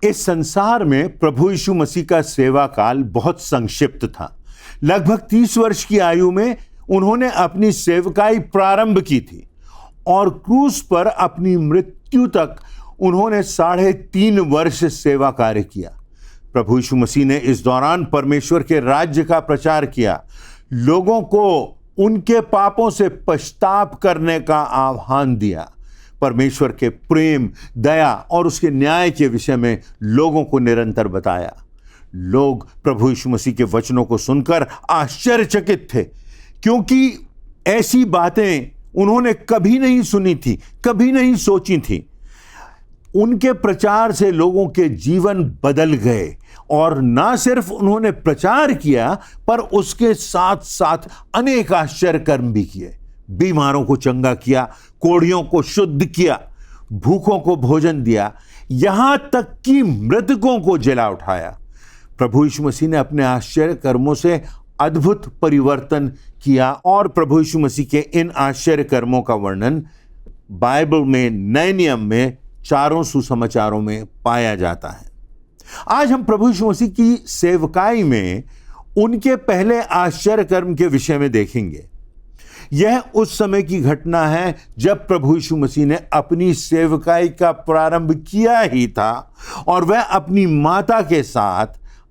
इस संसार में प्रभु यीशु मसीह का सेवा काल बहुत संक्षिप्त था। लगभग 30 वर्ष की आयु में उन्होंने अपनी सेवकाई प्रारंभ की थी और क्रूस पर अपनी मृत्यु तक उन्होंने 3.5 वर्ष सेवा कार्य किया। प्रभु यीशु मसीह ने इस दौरान परमेश्वर के राज्य का प्रचार किया, लोगों को उनके पापों से पश्चाताप करने का आह्वान दिया, परमेश्वर के प्रेम, दया और उसके न्याय के विषय में लोगों को निरंतर बताया। लोग प्रभु यीशु मसीह के वचनों को सुनकर आश्चर्यचकित थे, क्योंकि ऐसी बातें उन्होंने कभी नहीं सुनी थी, कभी नहीं सोची थी। उनके प्रचार से लोगों के जीवन बदल गए और ना सिर्फ उन्होंने प्रचार किया पर उसके साथ साथ अनेक आश्चर्य कर्म भी किए। बीमारों को चंगा किया, कोढ़ियों को शुद्ध किया, भूखों को भोजन दिया, यहां तक कि मृतकों को जिला उठाया। प्रभु यीशु मसीह ने अपने आश्चर्य कर्मों से अद्भुत परिवर्तन किया और प्रभु यीशु मसीह के इन आश्चर्य कर्मों का वर्णन बाइबल में नए नियम में 4 सुसमाचारों में पाया जाता है। आज हम प्रभु यीशु मसीह की सेवकाई में उनके पहले आश्चर्य कर्म के विषय में देखेंगे। यह उस समय की घटना है जब प्रभु यीशु मसीह ने अपनी सेवकाई का प्रारंभ किया ही था और वह अपनी माता के साथ,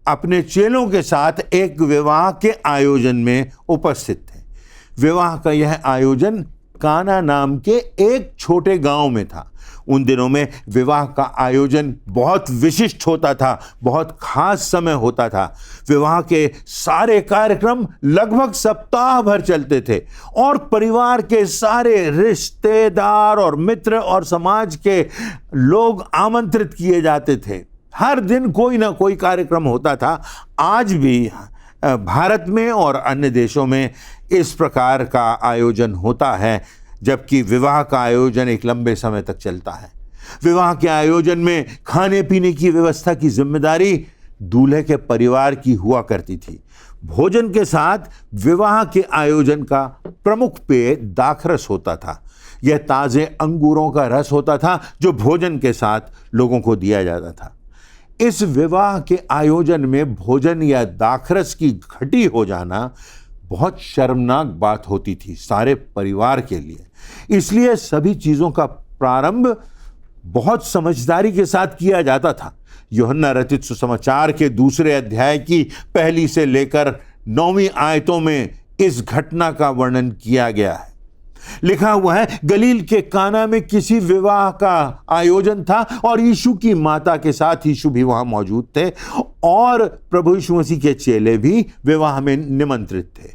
अपने चेलों के साथ एक विवाह के आयोजन में उपस्थित थे। विवाह का यह आयोजन काना नाम के एक छोटे गांव में था। उन दिनों में विवाह का आयोजन बहुत विशिष्ट होता था, बहुत खास समय होता था। विवाह के सारे कार्यक्रम लगभग सप्ताह भर चलते थे और परिवार के सारे रिश्तेदार और मित्र और समाज के लोग आमंत्रित किए जाते थे। हर दिन कोई ना कोई कार्यक्रम होता था। आज भी भारत में और अन्य देशों में इस प्रकार का आयोजन होता है, जबकि विवाह का आयोजन एक लंबे समय तक चलता है। विवाह के आयोजन में खाने पीने की व्यवस्था की जिम्मेदारी दूल्हे के परिवार की हुआ करती थी। भोजन के साथ विवाह के आयोजन का प्रमुख पेय दाखरस होता था। यह ताजे अंगूरों का रस होता था जो भोजन के साथ लोगों को दिया जाता था। इस विवाह के आयोजन में भोजन या दाखरस की घटी हो जाना बहुत शर्मनाक बात होती थी सारे परिवार के लिए। इसलिए सभी चीजों का प्रारंभ बहुत समझदारी के साथ किया जाता था। यूहन्ना रचित सुसमाचार के 2 अध्याय की 1 से लेकर 9वीं आयतों में इस घटना का वर्णन किया गया है। लिखा हुआ है, गलील के काना में किसी विवाह का आयोजन था और यीशु की माता के साथ यीशु भी वहां मौजूद थे और प्रभु यीशु मसीह के चेले भी विवाह में निमंत्रित थे।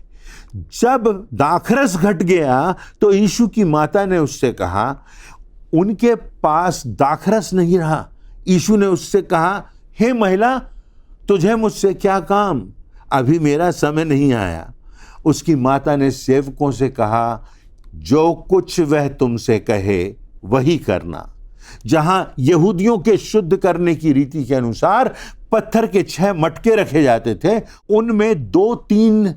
जब दाखरस घट गया तो यीशु की माता ने उससे कहा, उनके पास दाखरस नहीं रहा। यीशु ने उससे कहा, हे महिला, तुझे मुझसे क्या काम? अभी मेरा समय नहीं आया। उसकी माता ने सेवकों से कहा, जो कुछ वह तुमसे कहे वही करना। जहां यहूदियों के शुद्ध करने की रीति के अनुसार पत्थर के 6 मटके रखे जाते थे, उनमें 2-3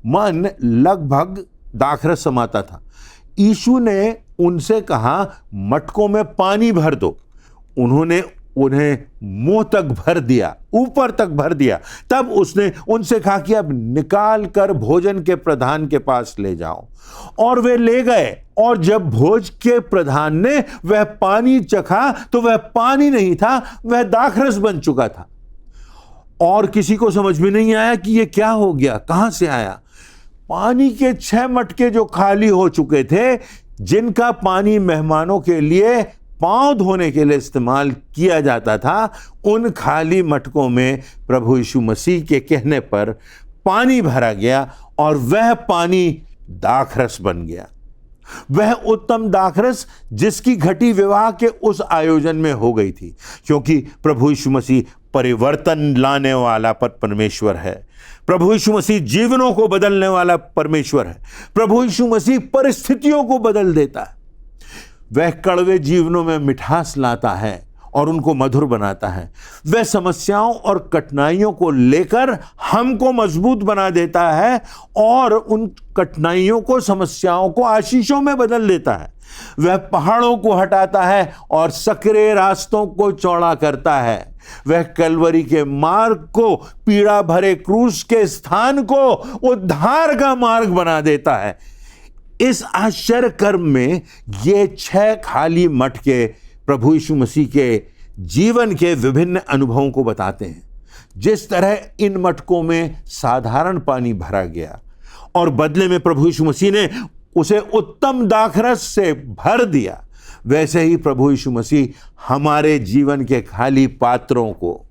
मन लगभग दाखरस समाता था। यीशु ने उनसे कहा, मटकों में पानी भर दो। उन्होंने उन्हें मुंह तक भर दिया, ऊपर तक भर दिया। तब उसने उनसे कहा कि अब निकाल कर भोजन के प्रधान के पास ले जाओ। और वे ले गए और जब भोज के प्रधान ने वह पानी चखा तो वह पानी नहीं था, वह दाखरस बन चुका था। और किसी को समझ में नहीं आया कि यह क्या हो गया, कहां से आया। पानी के 6 मटके जो खाली हो चुके थे, जिनका पानी मेहमानों के लिए पांव धोने के लिए इस्तेमाल किया जाता था, उन खाली मटकों में प्रभु यीशु मसीह के कहने पर पानी भरा गया और वह पानी दाखरस बन गया। वह उत्तम दाखरस जिसकी घटी विवाह के उस आयोजन में हो गई थी, क्योंकि प्रभु यीशु मसीह परिवर्तन लाने वाला परमेश्वर है। प्रभु यीशु मसीह जीवनों को बदलने वाला परमेश्वर है। प्रभु यीशु मसीह परिस्थितियों को बदल देता है। वह कड़वे जीवनों में मिठास लाता है और उनको मधुर बनाता है। वह समस्याओं और कठिनाइयों को लेकर हमको मजबूत बना देता है और उन कठिनाइयों को, समस्याओं को आशीषों में बदल देता है। वह पहाड़ों को हटाता है और सकरे रास्तों को चौड़ा करता है। वह कलवरी के मार्ग को, पीड़ा भरे क्रूस के स्थान को उद्धार का मार्ग बना देता है। इस आश्चर्य कर्म में ये 6 खाली मटके प्रभु यीशु मसीह के जीवन के विभिन्न अनुभवों को बताते हैं। जिस तरह इन मटकों में साधारण पानी भरा गया और बदले में प्रभु यीशु मसीह ने उसे उत्तम दाखरस से भर दिया, वैसे ही प्रभु यीशु मसीह हमारे जीवन के खाली पात्रों को,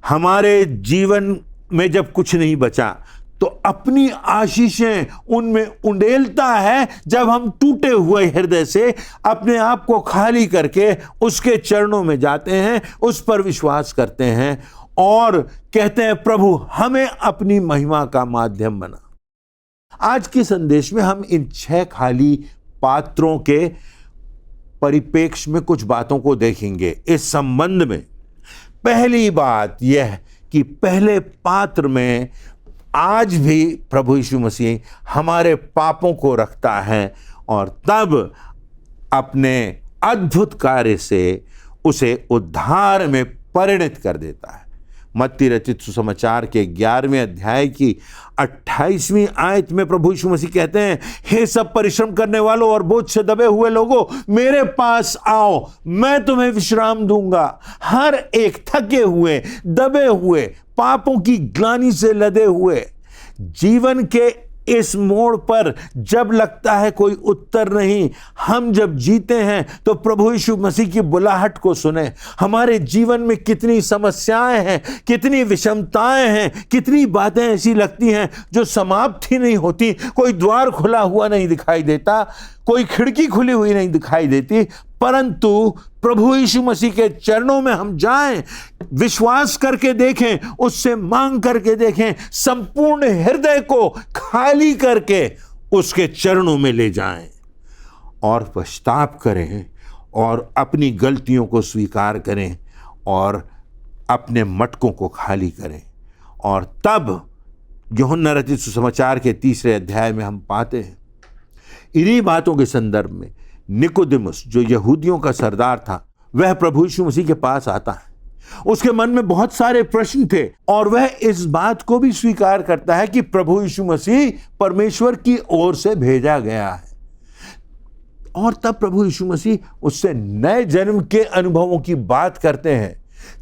हमारे जीवन में जब कुछ नहीं बचा तो अपनी आशीषें उनमें उंडेलता है। जब हम टूटे हुए हृदय से अपने आप को खाली करके उसके चरणों में जाते हैं, उस पर विश्वास करते हैं और कहते हैं, प्रभु हमें अपनी महिमा का माध्यम बना। आज के संदेश में हम इन 6 खाली पात्रों के परिप्रेक्ष्य में कुछ बातों को देखेंगे। इस संबंध में पहली बात यह कि पहले पात्र में आज भी प्रभु यीशु मसीह हमारे पापों को रखता है और तब अपने अद्भुत कार्य से उसे उद्धार में परिणत कर देता है। मत्ती रचित सुसमाचार के 11वें अध्याय की 28वीं आयत में प्रभु यीशु मसीह कहते हैं, हे सब परिश्रम करने वालों और बोझ से दबे हुए लोगों, मेरे पास आओ, मैं तुम्हें विश्राम दूंगा। हर एक थके हुए, दबे हुए, पापों की ग्लानि से लदे हुए, जीवन के इस मोड़ पर जब लगता है कोई उत्तर नहीं, हम जब जीते हैं तो प्रभु यीशु मसीह की बुलाहट को सुने। हमारे जीवन में कितनी समस्याएं हैं, कितनी विषमताएं हैं, कितनी बातें ऐसी लगती हैं जो समाप्त ही नहीं होती। कोई द्वार खुला हुआ नहीं दिखाई देता, कोई खिड़की खुली हुई नहीं दिखाई देती, परंतु प्रभु यीशु मसीह के चरणों में हम जाएं, विश्वास करके देखें, उससे मांग करके देखें, संपूर्ण हृदय को खाली करके उसके चरणों में ले जाएं और पश्चाताप करें और अपनी गलतियों को स्वीकार करें और अपने मटकों को खाली करें। और तब यूहन्ना रचित सुसमाचार के 3 अध्याय में हम पाते हैं, इन्हीं बातों के संदर्भ में निकोदेमुस जो यहूदियों का सरदार था, वह प्रभु यीशु मसीह के पास आता है। उसके मन में बहुत सारे प्रश्न थे और वह इस बात को भी स्वीकार करता है कि प्रभु यीशु मसीह परमेश्वर की ओर से भेजा गया है। और तब प्रभु यीशु मसीह उससे नए जन्म के अनुभवों की बात करते हैं।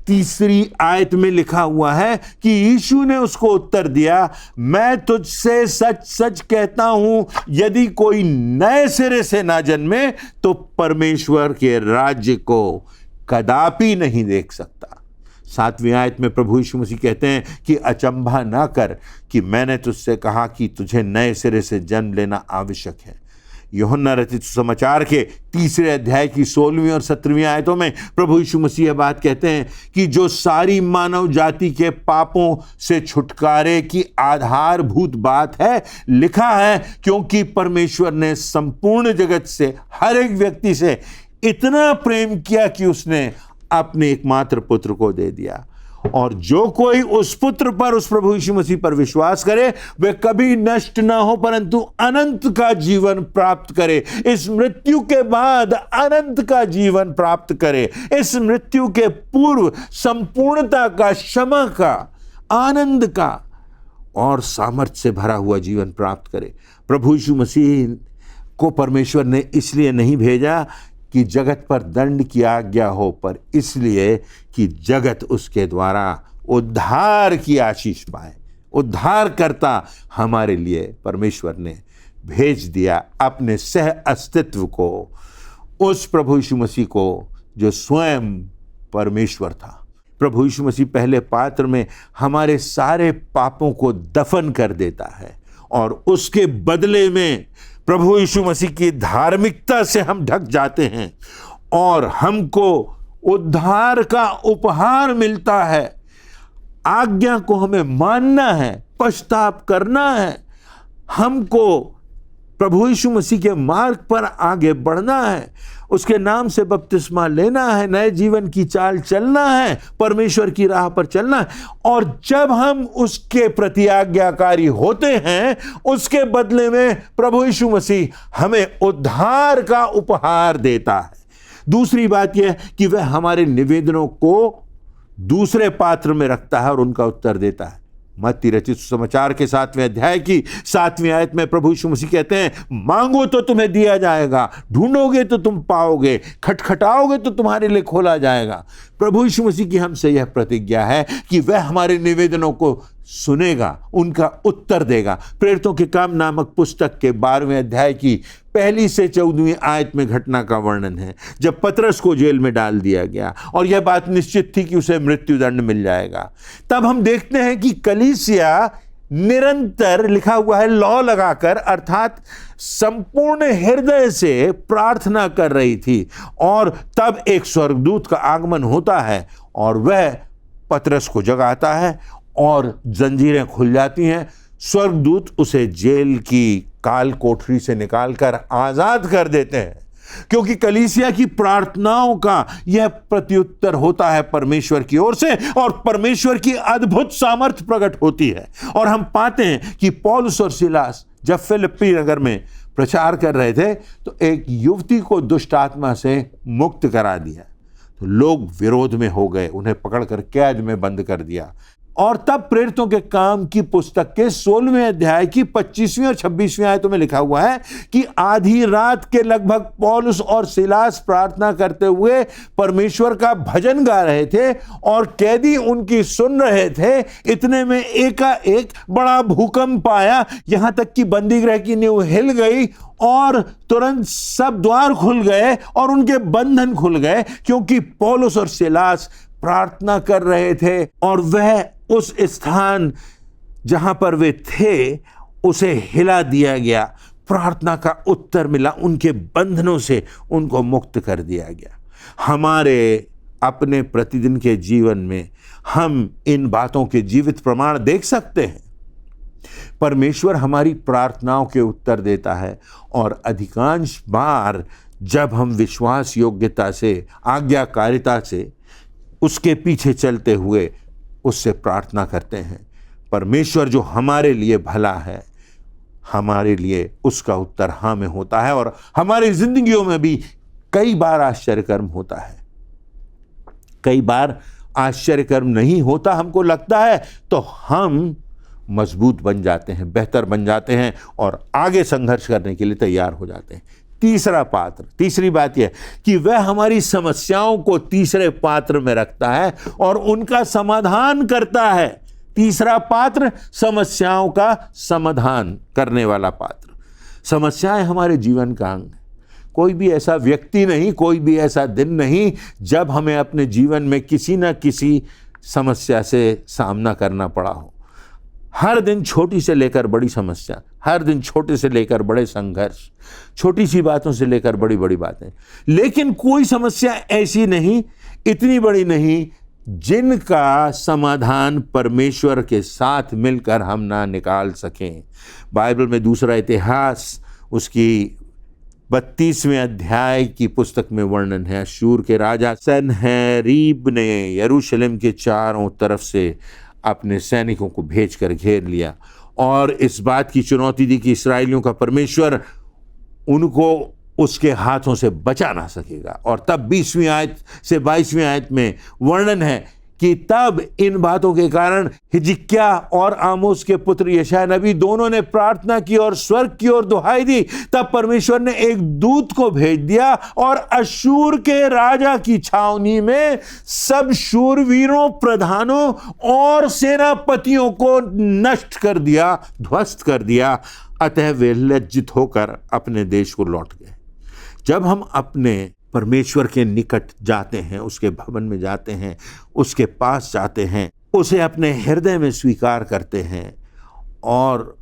3 आयत में लिखा हुआ है कि यीशु ने उसको उत्तर दिया, मैं तुझसे सच सच कहता हूं, यदि कोई नए सिरे से ना जन्मे तो परमेश्वर के राज्य को कदापि नहीं देख सकता। 7वीं आयत में प्रभु यीशु मसीह कहते हैं कि अचंभा ना कर कि मैंने तुझसे कहा कि तुझे नए सिरे से जन्म लेना आवश्यक है। यूहन्ना रचित सुसमाचार के 3 अध्याय की 16वीं और 17वीं आयतों में प्रभु यीशु मसीह यह बात कहते हैं कि जो सारी मानव जाति के पापों से छुटकारे की आधारभूत बात है, लिखा है, क्योंकि परमेश्वर ने संपूर्ण जगत से, हर एक व्यक्ति से इतना प्रेम किया कि उसने अपने एकमात्र पुत्र को दे दिया, और जो कोई उस पुत्र पर, उस प्रभु यीशु मसीह पर विश्वास करे, वह कभी नष्ट ना हो परंतु अनंत का जीवन प्राप्त करे। इस मृत्यु के बाद अनंत का जीवन प्राप्त करे। इस मृत्यु के पूर्व संपूर्णता का, क्षमा का, आनंद का और सामर्थ्य से भरा हुआ जीवन प्राप्त करे। प्रभु यीशु मसीह को परमेश्वर ने इसलिए नहीं भेजा कि जगत पर दंड की आज्ञा हो, पर इसलिए कि जगत उसके द्वारा उद्धार की आशीष पाए। उद्धार करता हमारे लिए परमेश्वर ने भेज दिया अपने सह अस्तित्व को, उस प्रभु यीशु मसीह को जो स्वयं परमेश्वर था। प्रभु यीशु मसीह पहले पात्र में हमारे सारे पापों को दफन कर देता है और उसके बदले में प्रभु यीशु मसीह की धार्मिकता से हम ढक जाते हैं और हमको उद्धार का उपहार मिलता है। आज्ञा को हमें मानना है, पश्चाताप करना है, हमको प्रभु यीशु मसीह के मार्ग पर आगे बढ़ना है, उसके नाम से बपतिस्मा लेना है, नए जीवन की चाल चलना है, परमेश्वर की राह पर चलना है। और जब हम उसके प्रति आज्ञाकारी होते हैं, उसके बदले में प्रभु यीशु मसीह हमें उद्धार का उपहार देता है। दूसरी बात यह कि वह हमारे निवेदनों को दूसरे पात्र में रखता है और उनका उत्तर देता है। मत्ती रचित सुसमाचार के 7वें अध्याय की 7वीं आयत में प्रभु यीशु मसीह कहते हैं, मांगो तो तुम्हें दिया जाएगा, ढूंढोगे तो तुम पाओगे, खटखटाओगे तो तुम्हारे लिए खोला जाएगा। प्रभु यीशु मसीह की हमसे यह प्रतिज्ञा है कि वह हमारे निवेदनों को सुनेगा, उनका उत्तर देगा। प्रेरितों के काम नामक पुस्तक के 12वें अध्याय की 1 से 14वीं आयत में घटना का वर्णन है, जब पतरस को जेल में डाल दिया गया और यह बात निश्चित थी कि उसे मृत्युदंड मिल जाएगा। तब हम देखते हैं कि कलीसिया निरंतर, लिखा हुआ है, लौ लगाकर, अर्थात संपूर्ण हृदय से प्रार्थना कर रही थी। और तब एक स्वर्गदूत का आगमन होता है और वह पतरस को जगाता है और जंजीरें खुल जाती हैं। स्वर्गदूत उसे जेल की काल कोठरी से निकालकर आजाद कर देते हैं, क्योंकि कलीसिया की प्रार्थनाओं का यह प्रत्युत्तर होता है परमेश्वर की ओर से, और परमेश्वर की अद्भुत सामर्थ्य प्रकट होती है। और हम पाते हैं कि पौलुस और सिलास जब फिलिप्पी नगर में प्रचार कर रहे थे तो एक युवती को दुष्ट आत्मा से मुक्त करा दिया, तो लोग विरोध में हो गए, उन्हें पकड़कर कैद में बंद कर दिया। और तब प्रेरितों के काम की पुस्तक के 16वें अध्याय की 25वीं और 26वीं आयतों में लिखा हुआ है कि आधी रात के लगभग पौलुस और सिलास प्रार्थना करते हुए परमेश्वर का भजन गा रहे थे और कैदी उनकी सुन रहे थे। इतने में एकाएक बड़ा भूकंप आया, यहां तक कि बंदीगृह की नींव हिल गई और तुरंत सब द्वार खुल गए और उनके बंधन खुल गए, क्योंकि पौलुस और सिलास प्रार्थना कर रहे थे और वह उस स्थान जहां पर वे थे उसे हिला दिया गया। प्रार्थना का उत्तर मिला, उनके बंधनों से उनको मुक्त कर दिया गया। हमारे अपने प्रतिदिन के जीवन में हम इन बातों के जीवित प्रमाण देख सकते हैं। परमेश्वर हमारी प्रार्थनाओं के उत्तर देता है और अधिकांश बार जब हम विश्वास योग्यता से, आज्ञाकारिता से उसके पीछे चलते हुए उससे प्रार्थना करते हैं, परमेश्वर जो हमारे लिए भला है, हमारे लिए उसका उत्तर हाँ में होता है। और हमारी जिंदगियों में भी कई बार आश्चर्यकर्म होता है, कई बार आश्चर्यकर्म नहीं होता, हमको लगता है, तो हम मजबूत बन जाते हैं, बेहतर बन जाते हैं और आगे संघर्ष करने के लिए तैयार हो जाते हैं। तीसरा पात्र, तीसरी बात यह कि वह हमारी समस्याओं को तीसरे पात्र में रखता है और उनका समाधान करता है। तीसरा पात्र, समस्याओं का समाधान करने वाला पात्र। समस्याएं हमारे जीवन का अंग है। कोई भी ऐसा व्यक्ति नहीं, कोई भी ऐसा दिन नहीं जब हमें अपने जीवन में किसी न किसी समस्या से सामना करना पड़ा हो। हर दिन छोटी से लेकर बड़ी समस्या, हर दिन छोटे से लेकर बड़े संघर्ष, छोटी सी बातों से लेकर बड़ी बड़ी बातें। लेकिन कोई समस्या ऐसी नहीं, इतनी बड़ी नहीं, जिनका समाधान परमेश्वर के साथ मिलकर हम ना निकाल सकें। बाइबल में दूसरा इतिहास उसकी 32वें अध्याय की पुस्तक में वर्णन है। अश्शूर के राजा सनहेरीब ने यरूशलेम के चारों तरफ से अपने सैनिकों को भेजकर घेर लिया और इस बात की चुनौती दी कि इस्राएलियों का परमेश्वर उनको उसके हाथों से बचा ना सकेगा। और तब 20वीं आयत से 22वीं आयत में वर्णन है कि तब इन बातों के कारण हिजकिय्याह और आमोस के पुत्र यशायाह नबी दोनों ने प्रार्थना की और स्वर्ग की ओर दुहाई दी। तब परमेश्वर ने एक दूत को भेज दिया और अश्शूर के राजा की छावनी में सब शूरवीरों, प्रधानों और सेनापतियों को नष्ट कर दिया, ध्वस्त कर दिया। अतः वे लज्जित होकर अपने देश को लौट गए। जब हम अपने परमेश्वर के निकट जाते हैं, उसके भवन में जाते हैं, उसके पास जाते हैं, उसे अपने हृदय में स्वीकार करते हैं और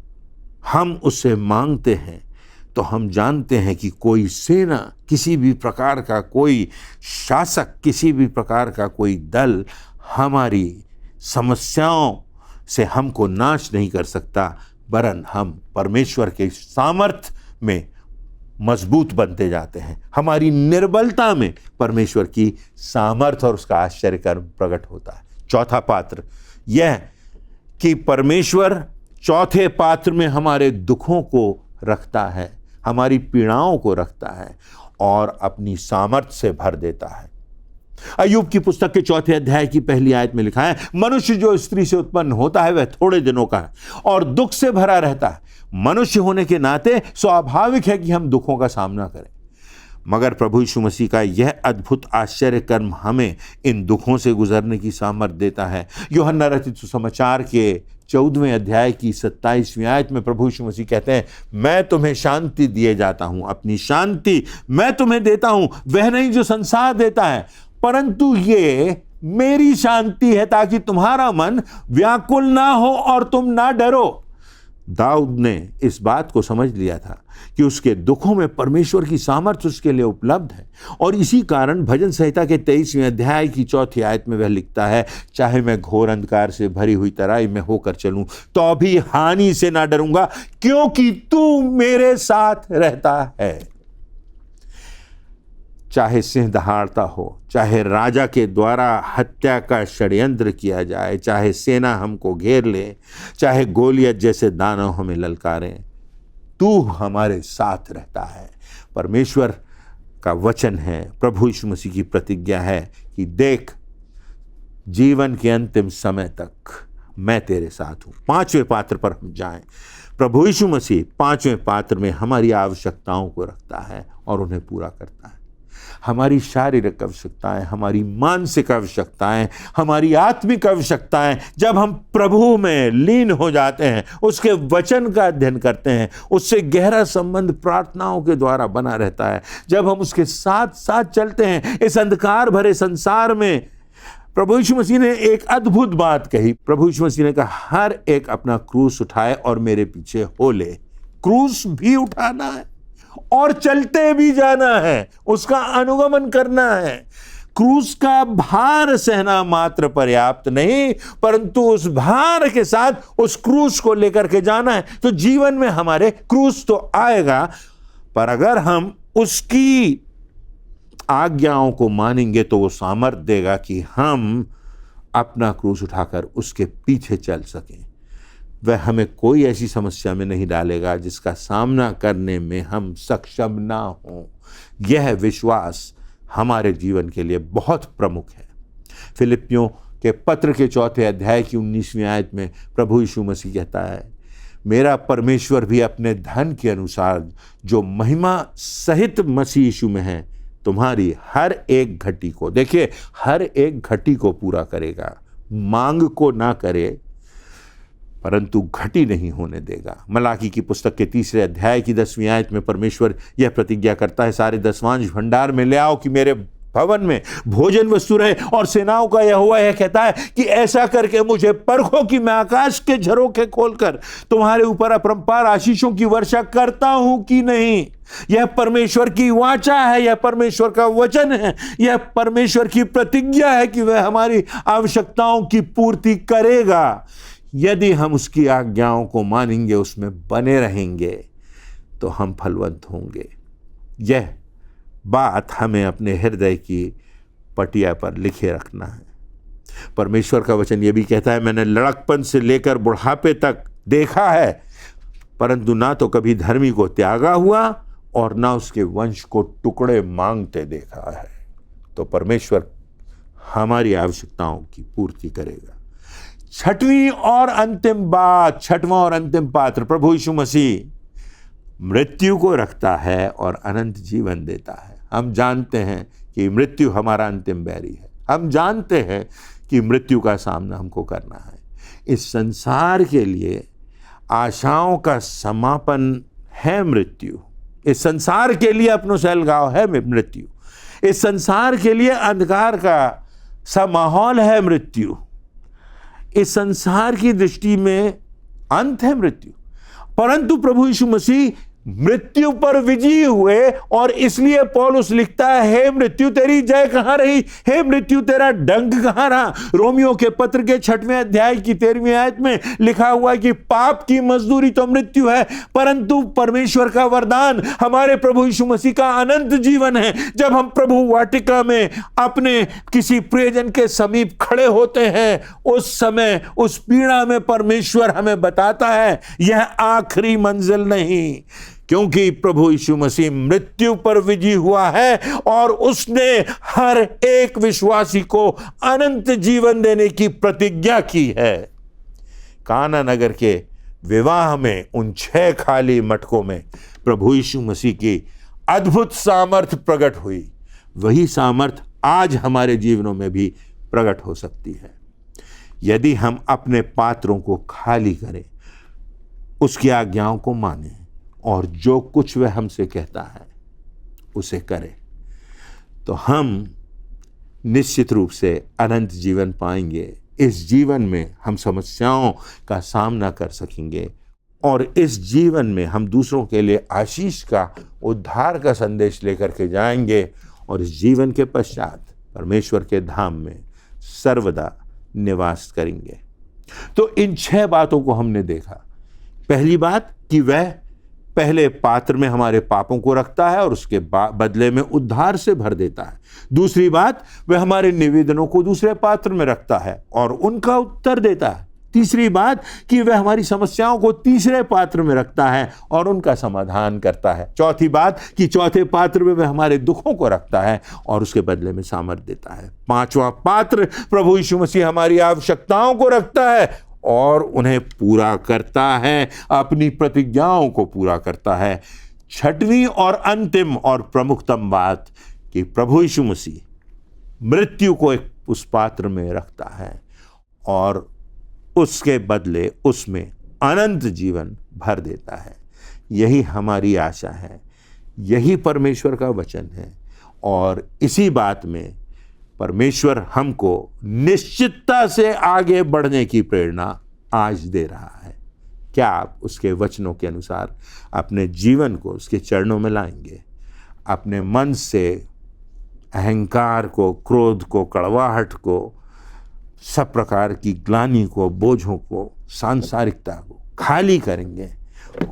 हम उससे मांगते हैं, तो हम जानते हैं कि कोई सेना, किसी भी प्रकार का कोई शासक, किसी भी प्रकार का कोई दल हमारी समस्याओं से हमको नाश नहीं कर सकता, वरन हम परमेश्वर के सामर्थ्य में मजबूत बनते जाते हैं। हमारी निर्बलता में परमेश्वर की सामर्थ्य और उसका आश्चर्य कर्म प्रकट होता है। चौथा पात्र यह कि परमेश्वर चौथे पात्र में हमारे दुखों को रखता है, हमारी पीड़ाओं को रखता है और अपनी सामर्थ्य से भर देता है। अय्यूब की पुस्तक के चौथे अध्याय की पहली आयत में लिखा है, मनुष्य जो स्त्री से उत्पन्न होता है वह थोड़े दिनों का है और दुख से भरा रहता है। मनुष्य होने के नाते स्वाभाविक है कि हम दुखों का सामना करें, मगर प्रभु यीशु मसीह का यह अद्भुत आश्चर्य कर्म हमें इन दुखों से गुजरने की सामर्थ्य देता है। यूहन्ना रचित सुसमाचार के 14वें अध्याय की 27वीं आयत में प्रभु यीशु मसीह कहते हैं, मैं तुम्हें शांति दिए जाता हूं, अपनी शांति मैं तुम्हें देता हूं, वह नहीं जो संसार देता है, परंतु ये मेरी शांति है ताकि तुम्हारा मन व्याकुल ना हो और तुम ना डरो। दाऊद ने इस बात को समझ लिया था कि उसके दुखों में परमेश्वर की सामर्थ्य उसके लिए उपलब्ध है और इसी कारण भजन संहिता के 23वें अध्याय की 4थी आयत में वह लिखता है, चाहे मैं घोर अंधकार से भरी हुई तराई में होकर चलूं तो भी हानि से ना डरूंगा, क्योंकि तू मेरे साथ रहता है। चाहे सिंह दहाड़ता हो, चाहे राजा के द्वारा हत्या का षड्यंत्र किया जाए, चाहे सेना हमको घेर ले, चाहे गोलियत जैसे दानव हमें ललकारें, तू हमारे साथ रहता है। परमेश्वर का वचन है, प्रभु यीशु मसीह की प्रतिज्ञा है कि देख, जीवन के अंतिम समय तक मैं तेरे साथ हूं। 5वें पात्र पर हम जाएं। प्रभु यीशु मसीह 5वें पात्र में हमारी आवश्यकताओं को रखता है और उन्हें पूरा करता है। हमारी शारीरिक आवश्यकताएं, हमारी मानसिक आवश्यकताएं, हमारी आत्मिक आवश्यकताएं, जब हम प्रभु में लीन हो जाते हैं, उसके वचन का अध्ययन करते हैं, उससे गहरा संबंध प्रार्थनाओं के द्वारा बना रहता है, जब हम उसके साथ साथ चलते हैं इस अंधकार भरे संसार में, प्रभु यीशु मसीह ने एक अद्भुत बात कही। प्रभु यीशु मसीह ने कहा, हर एक अपना क्रूस उठाए और मेरे पीछे हो ले। क्रूस भी उठाना है और चलते भी जाना है, उसका अनुगमन करना है। क्रूस का भार सहना मात्र पर्याप्त नहीं, परंतु उस भार के साथ उस क्रूस को लेकर के जाना है। तो जीवन में हमारे क्रूस तो आएगा, पर अगर हम उसकी आज्ञाओं को मानेंगे तो वो सामर्थ्य देगा कि हम अपना क्रूस उठाकर उसके पीछे चल सकें। वह हमें कोई ऐसी समस्या में नहीं डालेगा जिसका सामना करने में हम सक्षम ना हों। यह विश्वास हमारे जीवन के लिए बहुत प्रमुख है। फिलिपियों के पत्र के 4थे अध्याय की 19वीं आयत में प्रभु यीशु मसीह कहता है, मेरा परमेश्वर भी अपने धन के अनुसार जो महिमा सहित मसीह यीशु में है, तुम्हारी हर एक घटी को, देखिए, हर एक घटी को पूरा करेगा। मांग को ना करे परंतु घटी नहीं होने देगा। मलाकी की पुस्तक के 3रे अध्याय की 10वीं आयत में परमेश्वर यह प्रतिज्ञा करता है, सारे दसवांश भंडार में ले आओ कि मेरे भवन में भोजन वस्तु रहे। और सेनाओं का यहोवा यह कहता है कि ऐसा करके मुझे परखो कि मैं आकाश के झरोखे खोलकर तुम्हारे ऊपर अपरंपार आशीषों की वर्षा करता हूं कि नहीं। यह परमेश्वर की वाचा है, यह परमेश्वर का वचन है, यह परमेश्वर की प्रतिज्ञा है कि वह हमारी आवश्यकताओं की पूर्ति करेगा यदि हम उसकी आज्ञाओं को मानेंगे, उसमें बने रहेंगे तो हम फलवंत होंगे। यह बात हमें अपने हृदय की पटिया पर लिखे रखना है। परमेश्वर का वचन यह भी कहता है, मैंने लड़कपन से लेकर बुढ़ापे तक देखा है, परंतु ना तो कभी धर्मी को त्यागा हुआ और ना उसके वंश को टुकड़े मांगते देखा है। तो परमेश्वर हमारी आवश्यकताओं की पूर्ति करेगा। छठवां और अंतिम पात्र, प्रभु यीशु मसीह मृत्यु को रखता है और अनंत जीवन देता है। हम जानते हैं कि मृत्यु हमारा अंतिम बैरी है। हम जानते हैं कि मृत्यु का सामना हमको करना है। इस संसार के लिए आशाओं का समापन है मृत्यु। इस संसार के लिए अपनो सैलगांव है मृत्यु। इस संसार के लिए अंधकार का सा माहौल है मृत्यु। इस संसार की दृष्टि में अंत है मृत्यु, परंतु प्रभु यीशु मसीह मृत्यु पर विजयी हुए, और इसलिए पौलुस लिखता है, हे मृत्यु तेरी जय कहां रही, हे मृत्यु तेरा डंक कहां रहा। रोमियो के पत्र के 6वें अध्याय की 13वीं आयत में लिखा हुआ है कि पाप की मजदूरी तो मृत्यु है, परंतु परमेश्वर का वरदान हमारे प्रभु यीशु मसीह का अनंत जीवन है। जब हम प्रभु वाटिका में अपने किसी प्रियजन के समीप खड़े होते हैं, उस समय उस पीड़ा में परमेश्वर हमें बताता है यह आखिरी मंजिल नहीं, क्योंकि प्रभु यीशु मसीह मृत्यु पर विजयी हुआ है और उसने हर एक विश्वासी को अनंत जीवन देने की प्रतिज्ञा की है। काना नगर के विवाह में उन 6 खाली मटकों में प्रभु यीशु मसीह की अद्भुत सामर्थ प्रकट हुई। वही सामर्थ आज हमारे जीवनों में भी प्रकट हो सकती है, यदि हम अपने पात्रों को खाली करें, उसकी आज्ञाओं को मानें और जो कुछ वह हमसे कहता है उसे करें, तो हम निश्चित रूप से अनंत जीवन पाएंगे। इस जीवन में हम समस्याओं का सामना कर सकेंगे और इस जीवन में हम दूसरों के लिए आशीष का, उद्धार का संदेश लेकर के जाएंगे और इस जीवन के पश्चात परमेश्वर के धाम में सर्वदा निवास करेंगे। तो इन 6 बातों को हमने देखा। पहली बात कि वह पहले पात्र में हमारे पापों को रखता है और उसके बदले में उद्धार से भर देता है। दूसरी बात, वह हमारे निवेदनों को दूसरे पात्र में रखता है और उनका उत्तर देता है। तीसरी बात कि वह हमारी समस्याओं को तीसरे पात्र में रखता है और उनका समाधान करता है। चौथी बात कि चौथे पात्र में वह हमारे दुखों को रखता है और उसके बदले में सामर्थ देता है। पांचवा पात्र, प्रभु यीशु मसीह हमारी आवश्यकताओं को रखता है और उन्हें पूरा करता है, अपनी प्रतिज्ञाओं को पूरा करता है। छठवीं और अंतिम और प्रमुखतम बात कि प्रभु यीशु मसीह मृत्यु को एक उस पात्र में रखता है और उसके बदले उसमें अनंत जीवन भर देता है। यही हमारी आशा है, यही परमेश्वर का वचन है और इसी बात में परमेश्वर हमको निश्चितता से आगे बढ़ने की प्रेरणा आज दे रहा है। क्या आप उसके वचनों के अनुसार अपने जीवन को उसके चरणों में लाएंगे? अपने मन से अहंकार को, क्रोध को, कड़वाहट को, सब प्रकार की ग्लानि को, बोझों को, सांसारिकता को खाली करेंगे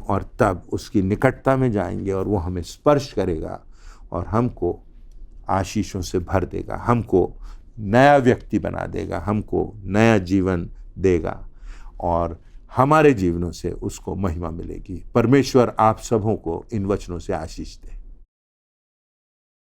और तब उसकी निकटता में जाएंगे और वो हमें स्पर्श करेगा और हमको आशीषों से भर देगा, हमको नया व्यक्ति बना देगा, हमको नया जीवन देगा और हमारे जीवनों से उसको महिमा मिलेगी। परमेश्वर आप सबों को इन वचनों से आशीष दे।